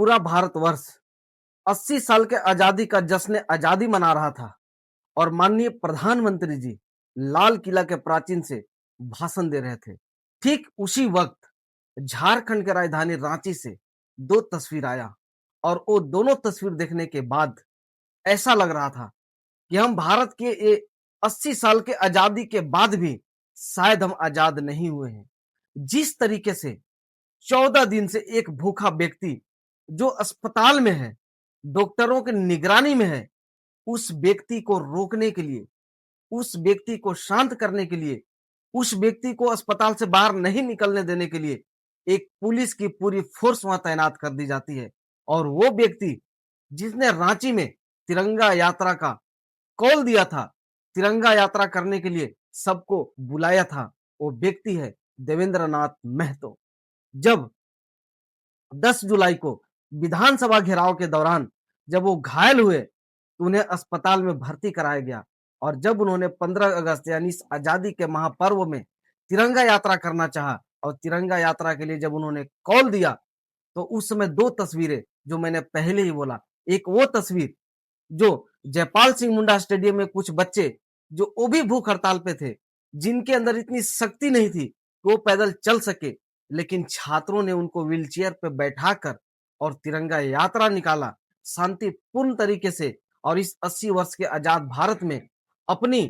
पूरा भारतवर्ष 80 साल के आजादी का जश्न आजादी मना रहा था और माननीय प्रधानमंत्री जी लाल किला के प्राचीन से भाषण दे रहे थे। ठीक उसी वक्त झारखंड के राजधानी रांची से दो तस्वीर आया और वो दोनों तस्वीर देखने के बाद ऐसा लग रहा था कि हम भारत के ये 80 साल के आजादी के बाद भी शायद हम आजाद नहीं हुए हैं। जिस तरीके से 14 दिन से एक भूखा व्यक्ति जो अस्पताल में है, डॉक्टरों की निगरानी में है, उस व्यक्ति को रोकने के लिए, उस व्यक्ति को शांत करने के लिए, उस व्यक्ति को अस्पताल से बाहर नहीं निकलने देने के लिए एक पुलिस की पूरी फोर्स वहां तैनात कर दी जाती है। और वो व्यक्ति जिसने रांची में तिरंगा यात्रा का कॉल दिया था, तिरंगा यात्रा करने के लिए सबको बुलाया था, वो व्यक्ति है देवेंद्र नाथ महतो। जब 10 जुलाई को विधानसभा घेराव के दौरान जब वो घायल हुए तो उन्हें अस्पताल में भर्ती कराया गया और जब उन्होंने 15 अगस्त यानी इस आजादी के महापर्व में तिरंगा यात्रा करना चाहा और तिरंगा यात्रा के लिए जब उन्होंने कॉल दिया तो उस समय दो तस्वीरें जो मैंने पहले ही बोला, एक वो तस्वीर जो जयपाल सिंह मुंडा स्टेडियम में कुछ बच्चे जो वो भी भूख हड़ताल पे थे, जिनके अंदर इतनी शक्ति नहीं थी कि वो पैदल चल सके, लेकिन छात्रों ने उनको व्हीलचेयर पे बैठाकर और तिरंगा यात्रा निकाला शांतिपूर्ण तरीके से। और इस 80 वर्ष के आजाद भारत में अपनी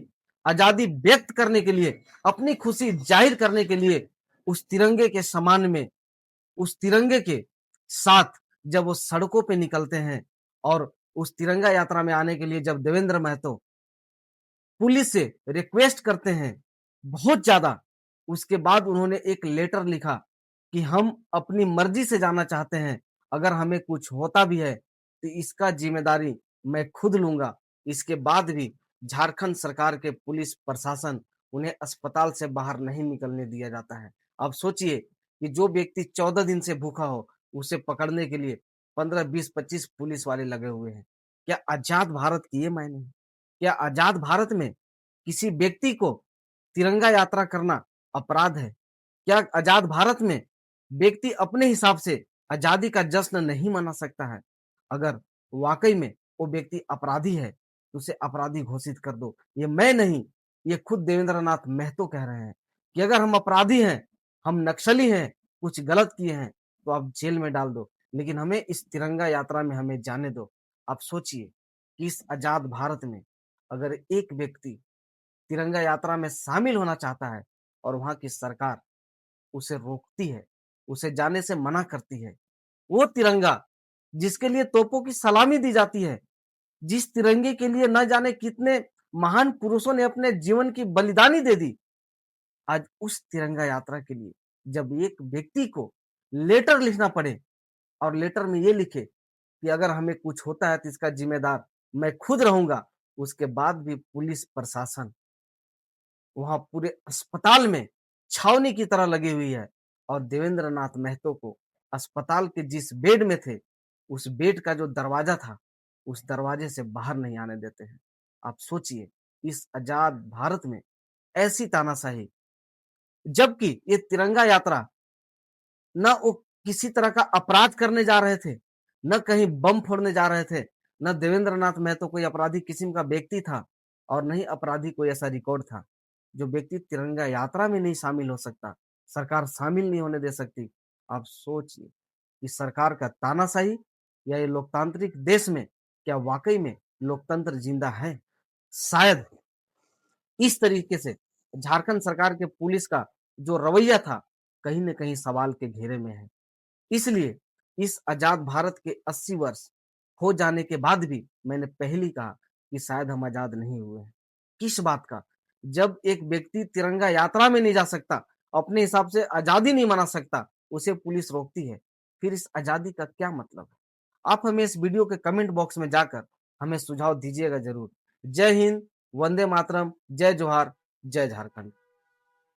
आजादी व्यक्त करने के लिए, अपनी खुशी जाहिर करने के लिए उस तिरंगे के सम्मान में, उस तिरंगे के साथ जब वो सड़कों पे निकलते हैं और उस तिरंगा यात्रा में आने के लिए जब देवेंद्र महतो पुलिस से रिक्वेस्ट करते हैं बहुत ज्यादा, उसके बाद उन्होंने एक लेटर लिखा कि हम अपनी मर्जी से जाना चाहते हैं, अगर हमें कुछ होता भी है तो इसका जिम्मेदारी मैं खुद लूंगा। इसके बाद भी झारखंड सरकार के पुलिस प्रशासन उन्हें अस्पताल से बाहर नहीं निकलने दिया जाता है। अब सोचिए कि जो व्यक्ति 14 दिन से भूखा हो उसे पकड़ने के लिए 15, 20, 25 पुलिस वाले लगे हुए हैं। क्या आजाद भारत की ये मायने है? क्या आजाद भारत में किसी व्यक्ति को तिरंगा यात्रा करना अपराध है? क्या आजाद भारत में व्यक्ति अपने हिसाब से आजादी का जश्न नहीं मना सकता है? अगर वाकई में वो व्यक्ति अपराधी है तो उसे अपराधी घोषित कर दो। ये मैं नहीं, ये खुद देवेंद्र नाथ महतो कह रहे हैं कि अगर हम अपराधी हैं, हम नक्सली हैं, कुछ गलत किए हैं तो आप जेल में डाल दो, लेकिन हमें इस तिरंगा यात्रा में हमें जाने दो। आप सोचिए कि इस आजाद भारत में अगर एक व्यक्ति तिरंगा यात्रा में शामिल होना चाहता है और वहां की सरकार उसे रोकती है, उसे जाने से मना करती है, वो तिरंगा जिसके लिए तोपों की सलामी दी जाती है, जिस तिरंगे के लिए न जाने कितने महान पुरुषों ने अपने जीवन की बलिदानी दे दी, आज उस तिरंगा यात्रा के लिए जब एक व्यक्ति को लेटर लिखना पड़े और लेटर में ये लिखे कि अगर हमें कुछ होता है तो इसका जिम्मेदार मैं खुद रहूंगा, उसके बाद भी पुलिस प्रशासन वहां पूरे अस्पताल में छावनी की तरह लगी हुई है और देवेंद्र नाथ महतो को अस्पताल के जिस बेड में थे, उस बेड का जो दरवाजा था, उस दरवाजे से बाहर नहीं आने देते हैं। आप सोचिए इस आजाद भारत में ऐसी तानाशाही, जबकि ये तिरंगा यात्रा न वो किसी तरह का अपराध करने जा रहे थे, न कहीं बम फोड़ने जा रहे थे, न देवेंद्र नाथ महतो कोई अपराधी किस्म का व्यक्ति था और न ही अपराधी कोई ऐसा रिकॉर्ड था। जो व्यक्ति तिरंगा यात्रा में नहीं शामिल हो सकता, सरकार शामिल नहीं होने दे सकती। आप सोचिए कि सरकार का तानाशाही या ये लोकतांत्रिक देश में क्या वाकई में लोकतंत्र जिंदा है? शायद इस तरीके से झारखंड सरकार के पुलिस का जो रवैया था कहीं न कहीं सवाल के घेरे में है। इसलिए इस आजाद भारत के 80 वर्ष हो जाने के बाद भी मैंने पहले ही कहा कि शायद हम आजाद नहीं हुए हैं। किस बात का? जब एक व्यक्ति तिरंगा यात्रा में नहीं जा सकता, अपने हिसाब से आजादी नहीं मना सकता, उसे पुलिस रोकती है, फिर इस आजादी का क्या मतलब है? आप हमें इस वीडियो के कमेंट बॉक्स में जाकर हमें सुझाव दीजिएगा जरूर। जय हिंद, वंदे मातरम, जय जोहार, जय झारखंड।